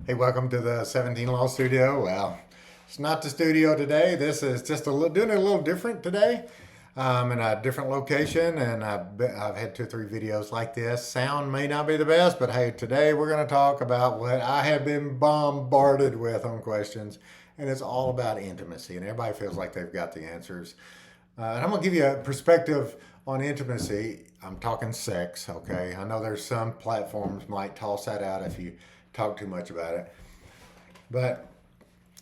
Hey, welcome to the 17 Law Studio. Well, it's not the studio today. This is just doing it a little different today. I'm in a different location, and I've had 2 or 3 videos like this. Sound may not be the best, but hey, today we're going to talk about what I have been bombarded with on questions, and it's all about intimacy. And everybody feels like they've got the answers. And I'm going to give you a perspective on intimacy. I'm talking sex, okay? I know there's some platforms might toss that out if you talk too much about it. But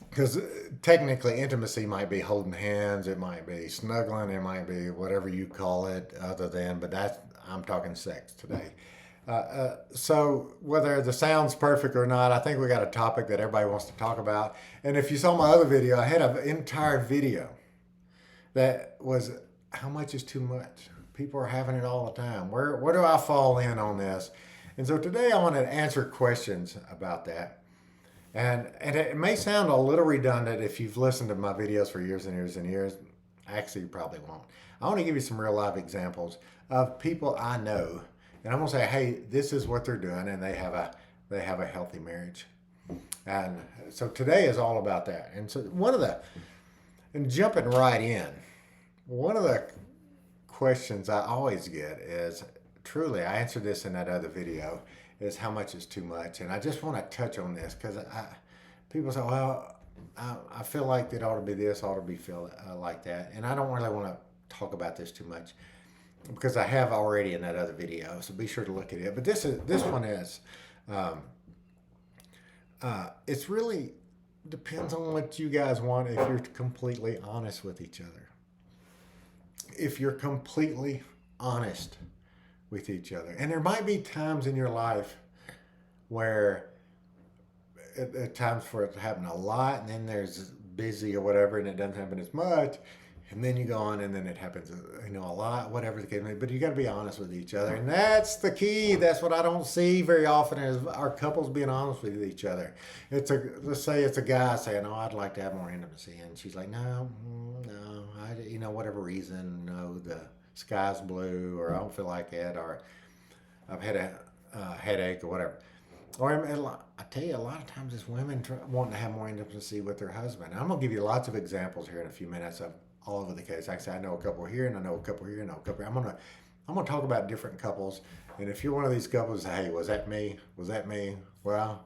because technically intimacy might be holding hands, it might be snuggling, it might be whatever you call it other than, but that's, I'm talking sex today. So whether the sound's perfect or not, I think we got a topic that everybody wants to talk about. And if you saw my other video, I had an entire video that was how much is too much. People are having it all the time. Where do I fall in on this? And so today I want to answer questions about that. And it may sound a little redundant if you've listened to my videos for years and years and years. Actually, you probably won't. I want to give you some real life examples of people I know, and I'm gonna say, hey, this is what they're doing, and they have a healthy marriage. And so today is all about that. And so and jumping right in, one of the questions I always get is, truly, I answered this in that other video, is how much is too much. And I just want to touch on this because people say, well, I feel like it ought to be this, ought to be feel like that. And I don't really want to talk about this too much because I have already in that other video. So be sure to look at it. But this one is, it's really depends on what you guys want if you're completely honest with each other. If you're completely honest with each other. And there might be times in your life where at times for it to happen a lot, and then there's busy or whatever, and it doesn't happen as much. And then you go on, and then it happens, a lot, whatever the case may be. But you got to be honest with each other, and that's the key. That's what I don't see very often is our couples being honest with each other. Let's say it's a guy saying, "Oh, I'd like to have more intimacy," and she's like, "No, whatever reason, no, the sky's blue, or I don't feel like it, or I've had a headache, or whatever." Or I tell you, a lot of times it's women wanting to have more intimacy with their husband. I'm gonna give you lots of examples here in a few minutes of all over the case. Like I say, I know a couple here, and I know a couple here, and I know a couple here. I'm gonna talk about different couples. And if you're one of these couples, hey, was that me? Was that me? Well,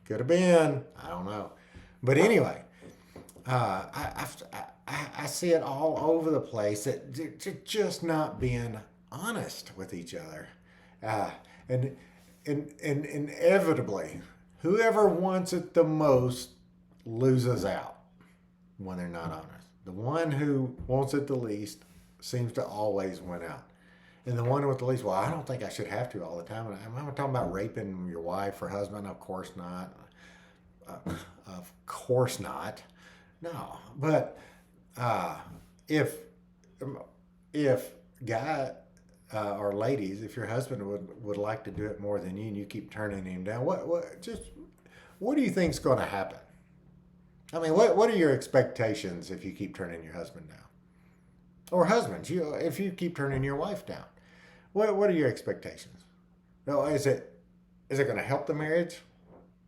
could have been. I don't know. But anyway, I see it all over the place that just not being honest with each other, and inevitably, whoever wants it the most loses out when they're not honest. The one who wants it the least seems to always win out. And the one with the least, well, I don't think I should have to all the time. I'm talking about raping your wife or husband. Of course not. Of course not. No. But if guy or ladies, if your husband would like to do it more than you, and you keep turning him down, what do you think's going to happen? I mean, what are your expectations if you keep turning your husband down? Or husbands, if you keep turning your wife down, what are your expectations? No, is it going to help the marriage?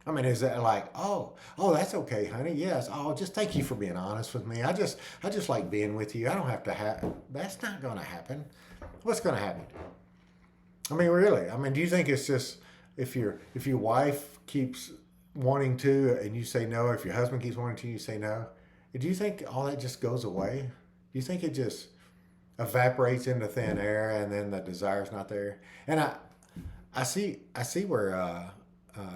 I mean, is that like, oh, that's okay, honey. Yes. Oh, just thank you for being honest with me. I just like being with you. I don't have to have. That's not going to happen. What's going to happen? I mean, really. I mean, do you think it's just if your wife keeps wanting to and you say no, if your husband keeps wanting to, you say no? Do you think all that just goes away? Do you think it just evaporates into thin air and then the desire's not there? And I see where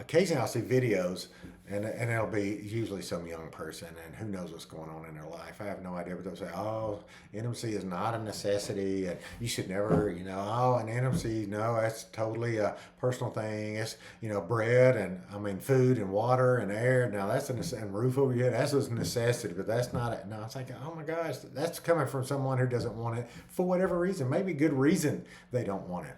occasionally I'll see videos and it'll be usually some young person and who knows what's going on in their life. I have no idea, but they'll say, oh, intimacy is not a necessity and you should never, and intimacy, no, that's totally a personal thing. It's, bread and, food and water and air. Now that's and roof over your head, that's a necessity, but that's not it. No, it's like, oh my gosh, that's coming from someone who doesn't want it for whatever reason, maybe good reason they don't want it.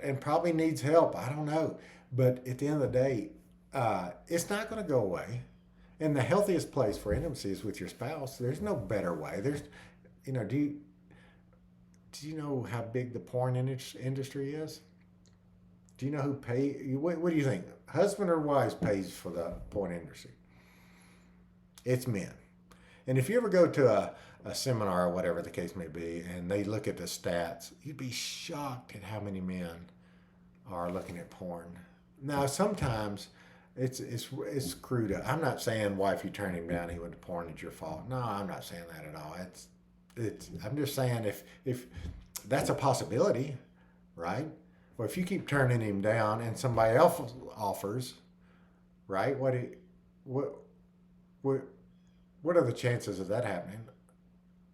And probably needs help. I don't know. But at the end of the day, it's not going to go away. And the healthiest place for intimacy is with your spouse. There's no better way. Do you know how big the porn industry is? Do you know who pay? What do you think? Husband or wives pays for the porn industry? It's men. And if you ever go to a seminar or whatever the case may be, and they look at the stats, you'd be shocked at how many men are looking at porn. Now, sometimes it's screwed up. I'm not saying, why, if you turn him down, he went to porn, it's your fault. No, I'm not saying that at all. I'm just saying if that's a possibility, right? Well, if you keep turning him down and somebody else offers, right? What are the chances of that happening?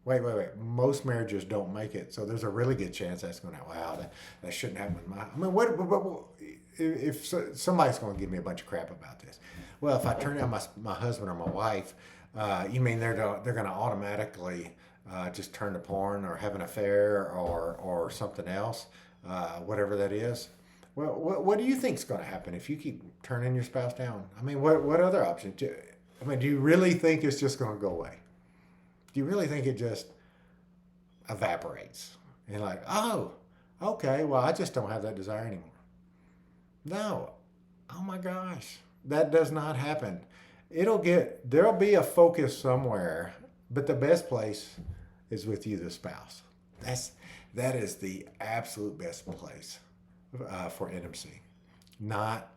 Wait. Most marriages don't make it, so there's a really good chance that's going to. Wow, that shouldn't happen with my. I mean, what if somebody's going to give me a bunch of crap about this? Well, if I turn down my husband or my wife, you mean they're going to automatically just turn to porn or have an affair or something else, whatever that is? Well, what do you think's going to happen if you keep turning your spouse down? I mean, what other options? I mean, do you really think it's just going to go away? Do you really think it just evaporates? And like, oh, okay, well, I just don't have that desire anymore. No. Oh my gosh. That does not happen. There'll be a focus somewhere, but the best place is with you, the spouse. That is the absolute best place for intimacy. Not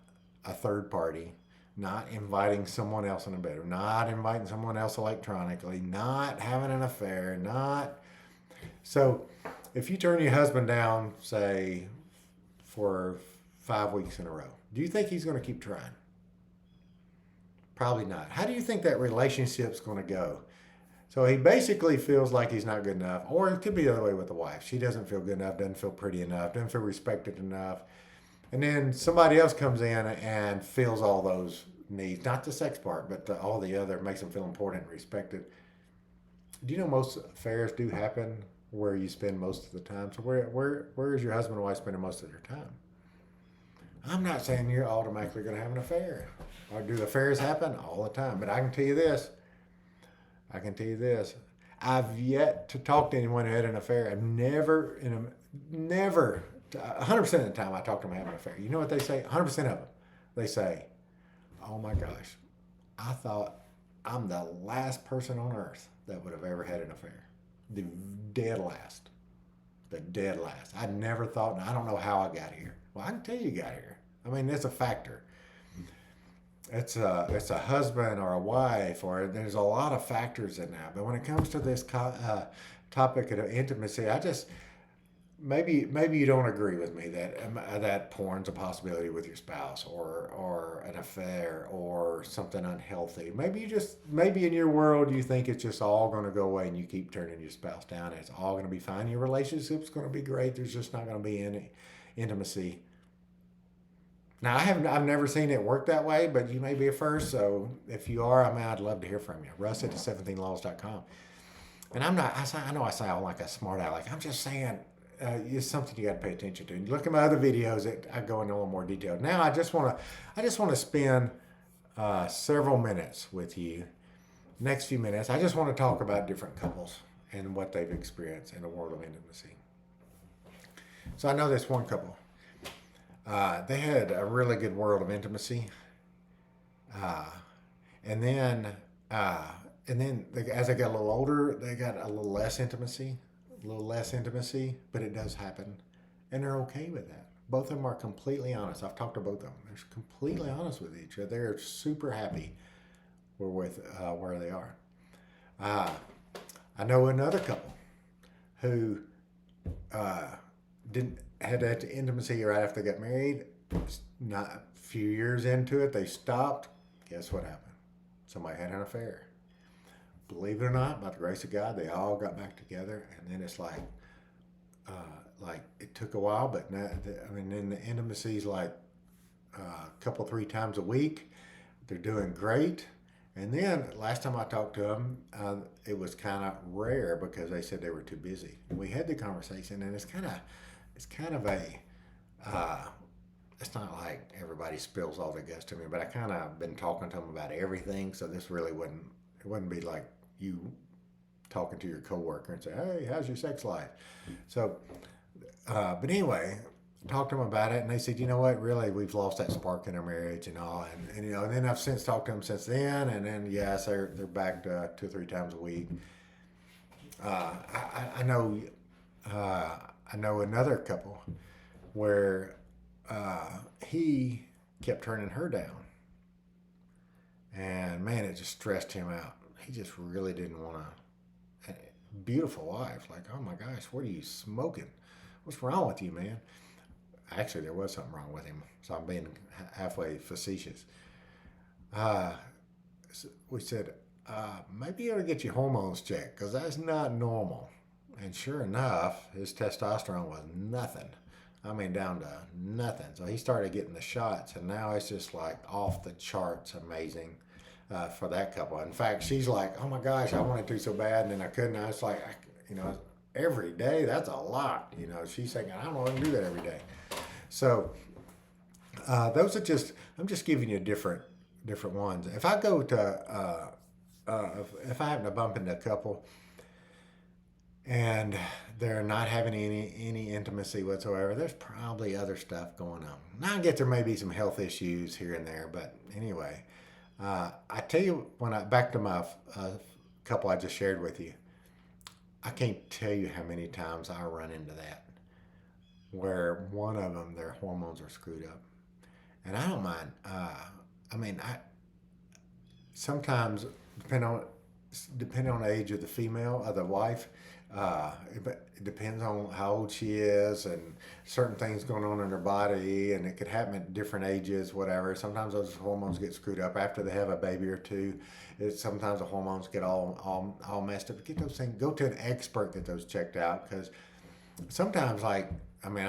a third party, not inviting someone else in the bedroom, not inviting someone else electronically, not having an affair, So if you turn your husband down, say, for 5 weeks in a row, do you think he's going to keep trying? Probably not. How do you think that relationship's going to go? So he basically feels like he's not good enough, or it could be the other way with the wife. She doesn't feel good enough, doesn't feel pretty enough, doesn't feel respected enough. And then somebody else comes in and fills all those needs, not the sex part, but all the other, makes them feel important and respected. Do you know most affairs do happen where you spend most of the time? So where is your husband and wife spending most of their time? I'm not saying you're automatically going to have an affair. Or do affairs happen? All the time. But I can tell you this. I've yet to talk to anyone who had an affair. I've never, 100% of the time I talk to them having an affair. You know what they say? 100% of them. They say, oh my gosh, I thought I'm the last person on earth that would have ever had an affair. The dead last. I never thought, and I don't know how I got here. Well, I can tell you got here. I mean, it's a factor. It's a husband or a wife, or there's a lot of factors in that. But when it comes to this topic of intimacy, I just, maybe you don't agree with me that porn's a possibility with your spouse, or an affair, or something unhealthy. Maybe in your world you think it's just all going to go away and you keep turning your spouse down. It's all going to be fine. Your relationship's going to be great. There's just not going to be any intimacy. Now, I've never seen it work that way, but you may be a first. So if you are, I'd love to hear from you. Russ at 17laws.com. And I know I sound like a smart aleck. I'm just saying, it's something you got to pay attention to. And look at my other videos that I go into a little more detail. Now, I just want to spend several minutes with you. Next few minutes, I just want to talk about different couples and what they've experienced in the world of intimacy. So I know this one couple. They had a really good world of intimacy, and then as they got a little older, they got a little less intimacy, but it does happen, and they're okay with that. Both of them are completely honest. I've talked to both of them. They're completely honest with each other. They're super happy with where they are. I know another couple who had that intimacy right after they got married. Not a few years into it, they stopped. Guess what happened? Somebody had an affair. Believe it or not, by the grace of God, they all got back together, and then it's like it took a while, but now, then the intimacy's like a couple, 3 times a week. They're doing great. And then last time I talked to them, it was kind of rare because they said they were too busy. We had the conversation, and it's kind of it's not like everybody spills all their guts to me, but I kind of been talking to them about everything, so this really wouldn't be like you talking to your coworker and say, hey, how's your sex life? So, but anyway, talked to them about it, and they said, you know what, really, we've lost that spark in our marriage and all, and you know, and then I've since talked to them since then, and then yes, they're back to 2 or 3 times a week. I know, uh, I know another couple where he kept turning her down, and man, it just stressed him out. He just really didn't want to. Beautiful wife, like, oh my gosh, what are you smoking? What's wrong with you, man? Actually, there was something wrong with him, so I'm being halfway facetious. Uh, we said, maybe you ought to get your hormones checked because that's not normal. And sure enough, his testosterone was nothing. I mean, down to nothing. So he started getting the shots, and now it's just like off the charts amazing for that couple. In fact, she's like, oh my gosh, I wanted to so bad, and then I couldn't. I was like, you know, every day, that's a lot. You know, she's thinking, I don't want to do that every day. So those are just, I'm just giving you different ones. If I go to, if I happen to bump into a couple and they're not having any intimacy whatsoever, there's probably other stuff going on. Now I get there may be some health issues here and there, but anyway, I tell you, when I back to my couple I just shared with you, I can't tell you how many times I run into that where one of them their hormones are screwed up, and I don't mind. I mean, I sometimes depending on the age of the female of the wife. It depends on how old she is and certain things going on in her body, and it could happen at different ages, whatever. Sometimes those hormones get screwed up after they have a baby or two. Sometimes the hormones get all messed up. Get those things. Go to an expert, get those checked out, because sometimes, like, I mean,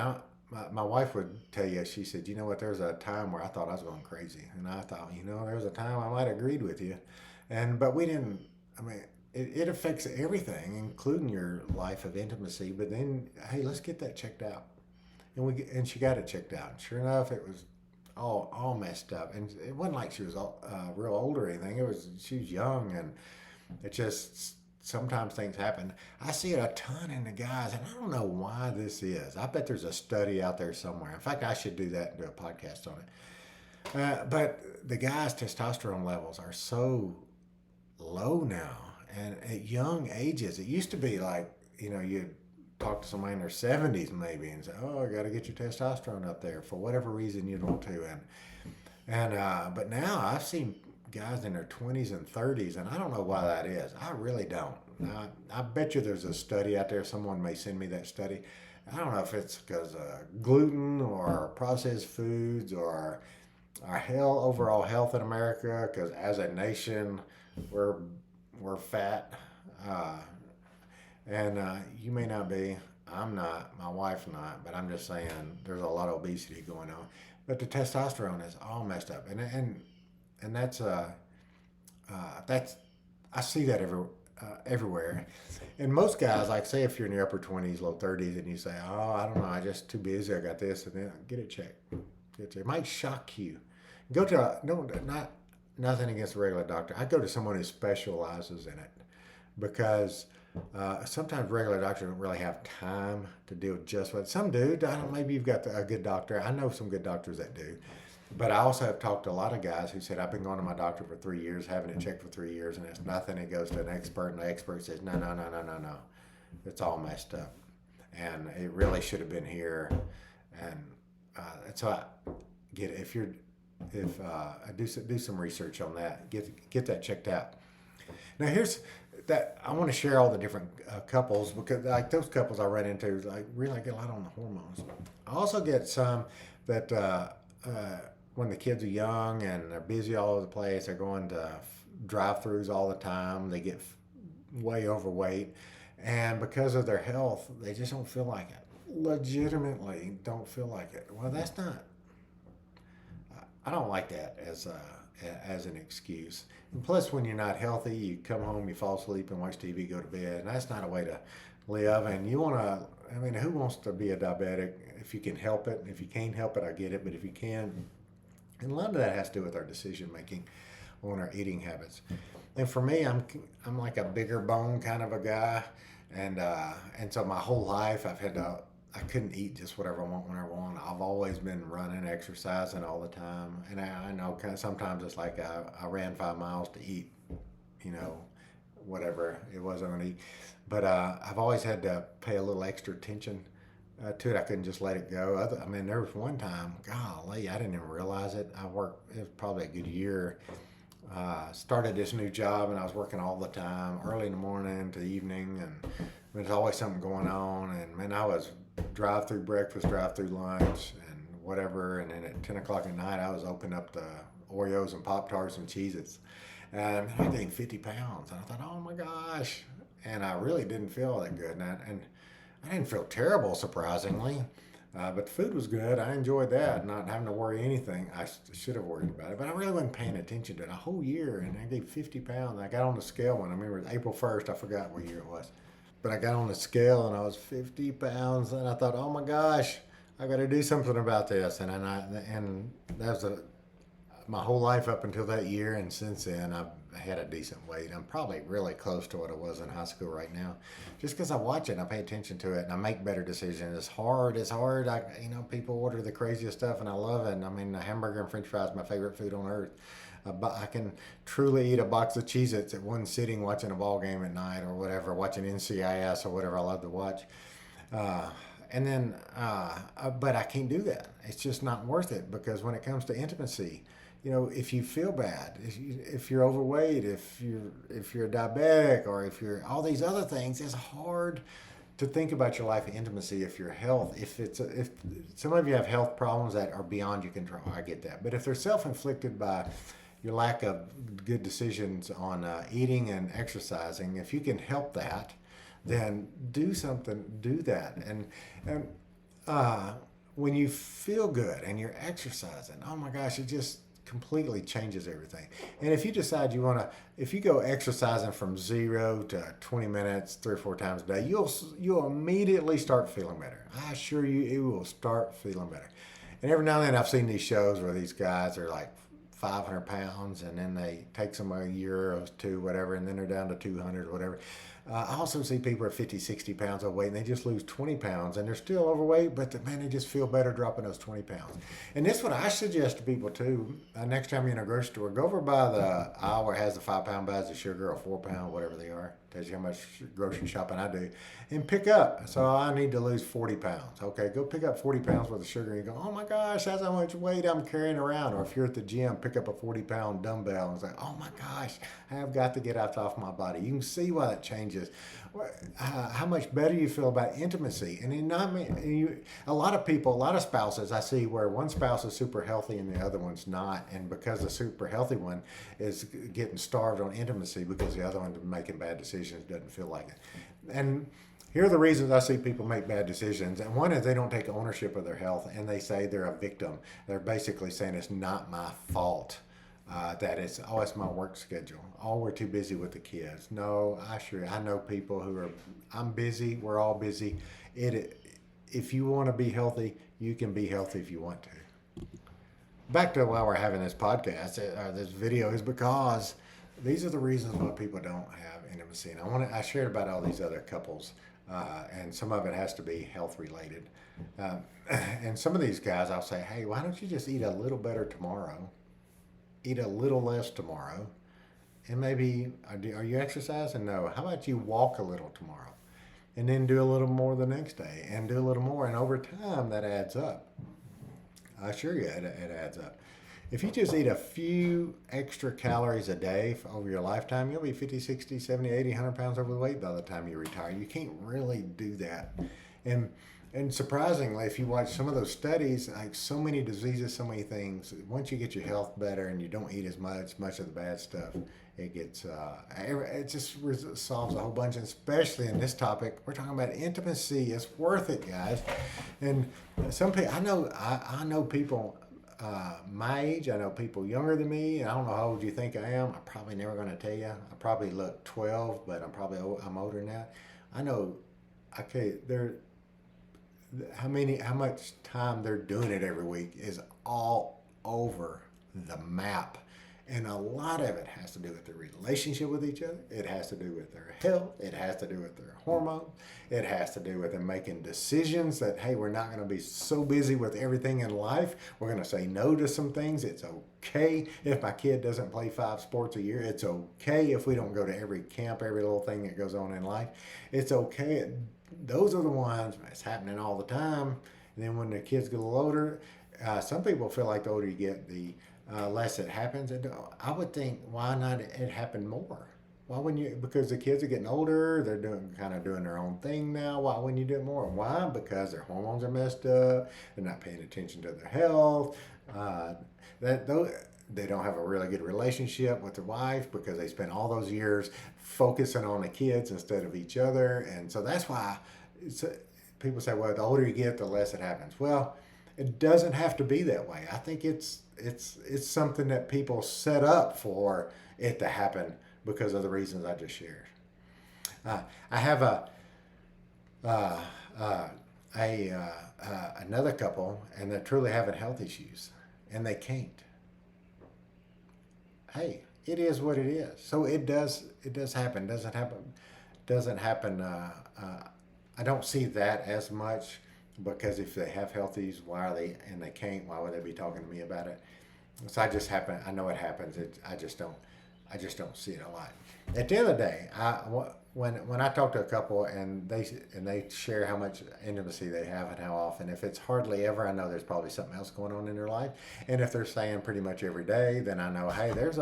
my wife would tell you, she said, you know what, there's a time where I thought I was going crazy. And I thought, you know, there's a time I might have agreed with you. But we didn't, I mean, it affects everything, including your life of intimacy. But then, hey, let's get that checked out. And she got it checked out. Sure enough, it was all messed up. And it wasn't like she was real old or anything. She was young, and it just, sometimes things happen. I see it a ton in the guys, and I don't know why this is. I bet there's a study out there somewhere. In fact, I should do that and do a podcast on it. But the guys' testosterone levels are so low now, and at young ages. It used to be like, you know, you'd talk to somebody in their 70s maybe and say, oh, I got to get your testosterone up there for whatever reason you'd want to. But now I've seen guys in their 20s and 30s, and I don't know why that is. I really don't. Now, I bet you there's a study out there. Someone may send me that study. I don't know if it's because of gluten or processed foods or our overall health in America, because as a nation, we're fat. You may not be. I'm not. My wife's not. But I'm just saying there's a lot of obesity going on. But the testosterone is all messed up, and that's I see that everywhere. And most guys, like, say if you're in your upper 20s, low 30s, and you say, "Oh, I don't know, I'm just too busy. I got this," and then get it checked. It might shock you. Go to no, not nothing against a regular doctor. I go to someone who specializes in it, because sometimes regular doctors don't really have time to deal with just what some do. I don't. Maybe you've got a good doctor. I know some good doctors that do. But I also have talked to a lot of guys who said, I've been going to my doctor for 3 years, having it checked for 3 years, and it's nothing. It goes to an expert, and the expert says, no, no, no, no, no, no. It's all messed up. And it really should have been here. And so I get it. I do some research on that, get that checked out. Now here's that I want to share all the different couples, because like those couples I run into, like, really get a lot on the hormones. I also get some that when the kids are young and they're busy all over the place, they're going to drive-throughs all the time, they get way overweight, and because of their health, they just don't feel like it. Legitimately don't feel like it. Well, that's not. I don't like that as an excuse. And plus, when you're not healthy, you come home, you fall asleep and watch TV, go to bed, and that's not a way to live. And you want to. I mean, who wants to be a diabetic if you can help it? If you can't help it, I get it. But if you can, and a lot of that has to do with our decision making on our eating habits. And for me, I'm like a bigger bone kind of a guy, and so my whole life I've had to I couldn't eat just whatever I want whenever I want. I've always been running, exercising all the time, and I know kind of sometimes it's like I ran 5 miles to eat, you know, whatever it was I'm gonna eat. But I've always had to pay a little extra attention to it. I couldn't just let it go. I mean, there was one time, golly, I didn't even realize it. I worked, it was probably a good year. Started this new job and I was working all the time, early in the morning to evening, and there's always something going on. And man, I was drive through breakfast, drive through lunch, and whatever. And then at 10 o'clock at night, I was opening up the Oreos and Pop Tarts and Cheez-Its. And I gained 50 pounds. And I thought, oh my gosh. And I really didn't feel that good. And I didn't feel terrible, surprisingly. But the food was good. I enjoyed that, not having to worry anything. I should have worried about it, but I really wasn't paying attention to it a whole year. And I gained 50 pounds. I got on the scale when I remember it was April 1st. I forgot what year it was. But I got on the scale and I was 50 pounds. And I thought, oh my gosh, I got to do something about this. And that was my whole life up until that year. And since then, I've had a decent weight. I'm probably really close to what I was in high school right now, just because I watch it and I pay attention to it and I make better decisions. It's hard. It's hard. People order the craziest stuff and I love it. And I mean, a hamburger and French fries, my favorite food on earth. But I can truly eat a box of Cheez-Its at one sitting watching a ball game at night or whatever, watching NCIS or whatever I love to watch. But I can't do that. It's just not worth it, because when it comes to intimacy, if you feel bad, if you're overweight, if you're diabetic, or if you're all these other things, it's hard to think about your life of intimacy. If your health, if some of you have health problems that are beyond your control, I get that. But if they're self-inflicted by your lack of good decisions on eating and exercising, if you can help that, then do something, do that. And when you feel good and you're exercising, oh my gosh, it just completely changes everything. And if you decide if you go exercising from 0 to 20 minutes, 3 or 4 times a day, you'll immediately start feeling better. I assure you, it will start feeling better. And every now and then I've seen these shows where these guys are like 500 pounds, and then they take them a year or two, whatever, and then they're down to 200 or whatever. I also see people at 50, 60 pounds overweight, and they just lose 20 pounds, and they're still overweight, but man, they just feel better dropping those 20 pounds. And this is what I suggest to people too. Next time you're in a grocery store, go over by the aisle where it has the 5-pound bags of sugar, or 4-pound, whatever they are. Tells you how much grocery shopping I do. And pick up. So I need to lose 40 pounds. Okay, go pick up 40 pounds worth of sugar. And you go, oh my gosh, that's how much weight I'm carrying around. Or if you're at the gym, pick up a 40-pound dumbbell and it's like, oh my gosh, I have got to get that off my body. You can see why that changes. How much better you feel about intimacy. And a lot of people, a lot of spouses I see where one spouse is super healthy and the other one's not. And because the super healthy one is getting starved on intimacy because the other one's making bad decisions, doesn't feel like it. And here are the reasons I see people make bad decisions. And one is they don't take ownership of their health, and they say they're a victim. They're basically saying it's not my fault. That it's my work schedule. Oh, we're too busy with the kids. No, I know people who are, I'm busy, we're all busy. If you want to be healthy, you can be healthy if you want to. Back to why we're having this podcast, this video, is because these are the reasons why people don't have intimacy. And I shared about all these other couples, and some of it has to be health related. And some of these guys, I'll say, hey, why don't you just eat a little better tomorrow? Eat a little less tomorrow, and maybe, are you exercising? No. How about you walk a little tomorrow, and then do a little more the next day, and do a little more, and over time that adds up. I assure you it adds up. If you just eat a few extra calories a day over your lifetime, you'll be 50, 60, 70, 80, 100 pounds overweight by the time you retire. You can't really do that. And surprisingly, if you watch some of those studies, like so many diseases, so many things, once you get your health better and you don't eat as much of the bad stuff, it just solves a whole bunch. And especially in this topic, we're talking about intimacy. It's worth it, guys. And some people, I know people my age. I know people younger than me. I don't know how old you think I am. I'm probably never going to tell you. I probably look 12, but I'm older than that. I know. Okay, how much time they're doing it every week is all over the map. And a lot of it has to do with their relationship with each other. It has to do with their health. It has to do with their hormones. It has to do with them making decisions that, hey, we're not going to be so busy with everything in life. We're going to say no to some things. It's okay if my kid doesn't play 5 sports a year. It's okay if we don't go to every camp, every little thing that goes on in life. It's okay. Those are the ones that's happening all the time. And then when the kids get a little older, some people feel like the older you get, the less it happens. And I would think, why not it happen more? Why wouldn't you? Because the kids are getting older, they're doing their own thing now. Why wouldn't you do it more? Why? Because their hormones are messed up. They're not paying attention to their health. They don't have a really good relationship with their wife because they spent all those years focusing on the kids instead of each other. And so that's why people say, well, the older you get, the less it happens. Well, it doesn't have to be that way. I think it's something that people set up for it to happen because of the reasons I just shared. I have another couple, and they're truly having health issues, and they can't. Hey, it is what it is. So it does happen. Doesn't happen. I don't see that as much. Because if they have health issues, and they can't, why would they be talking to me about it? So I know it happens. I just don't see it a lot. At the end of the day, when I talk to a couple and they share how much intimacy they have and how often, if it's hardly ever, I know there's probably something else going on in their life. And if they're saying pretty much every day, then I know, hey, there's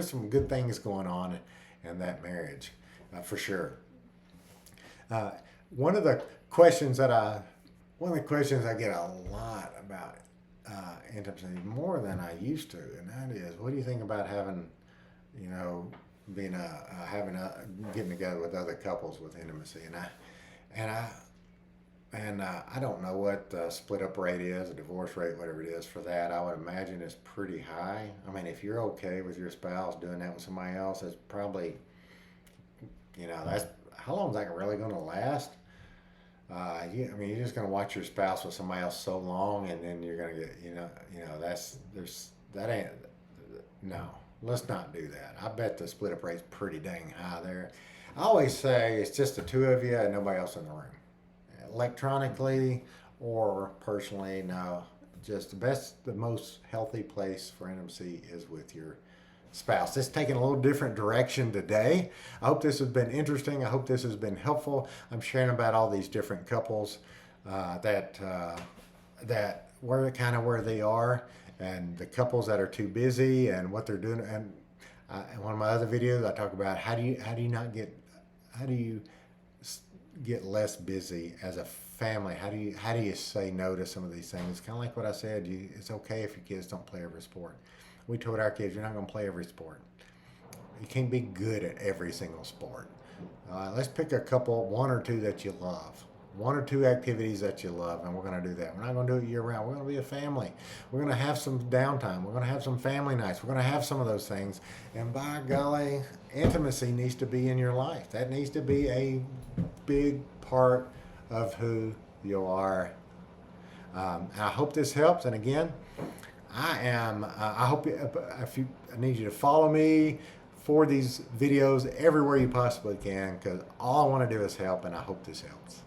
some good things going on in that marriage, for sure. One of the questions I get a lot about intimacy, more than I used to, and that is, what do you think about having, getting together with other couples with intimacy? And I don't know what the split up rate is, a divorce rate, whatever it is for that. I would imagine it's pretty high. I mean, if you're okay with your spouse doing that with somebody else, it's probably, that's how long is that really going to last? You're just going to watch your spouse with somebody else so long, and then you're going to get, no, let's not do that. I bet the split up rate's pretty dang high there. I always say it's just the two of you and nobody else in the room. Electronically or personally, no. Just the most healthy place for intimacy is with your spouse. It's taking a little different direction today. I hope this has been interesting. I hope this has been helpful. I'm sharing about all these different couples that where they are, and the couples that are too busy and what they're doing. And in one of my other videos, I talk about how do you get less busy as a family? How do you say no to some of these things? Kind of like what I said. It's okay if your kids don't play every sport. We told our kids, you're not going to play every sport. You can't be good at every single sport. Let's pick one or two that you love. 1 or 2 activities that you love, and we're going to do that. We're not going to do it year round. We're going to be a family. We're going to have some downtime. We're going to have some family nights. We're going to have some of those things. And by golly, intimacy needs to be in your life. That needs to be a big part of who you are. I hope this helps. And again, I hope I need you to follow me for these videos everywhere you possibly can, because all I want to do is help, and I hope this helps.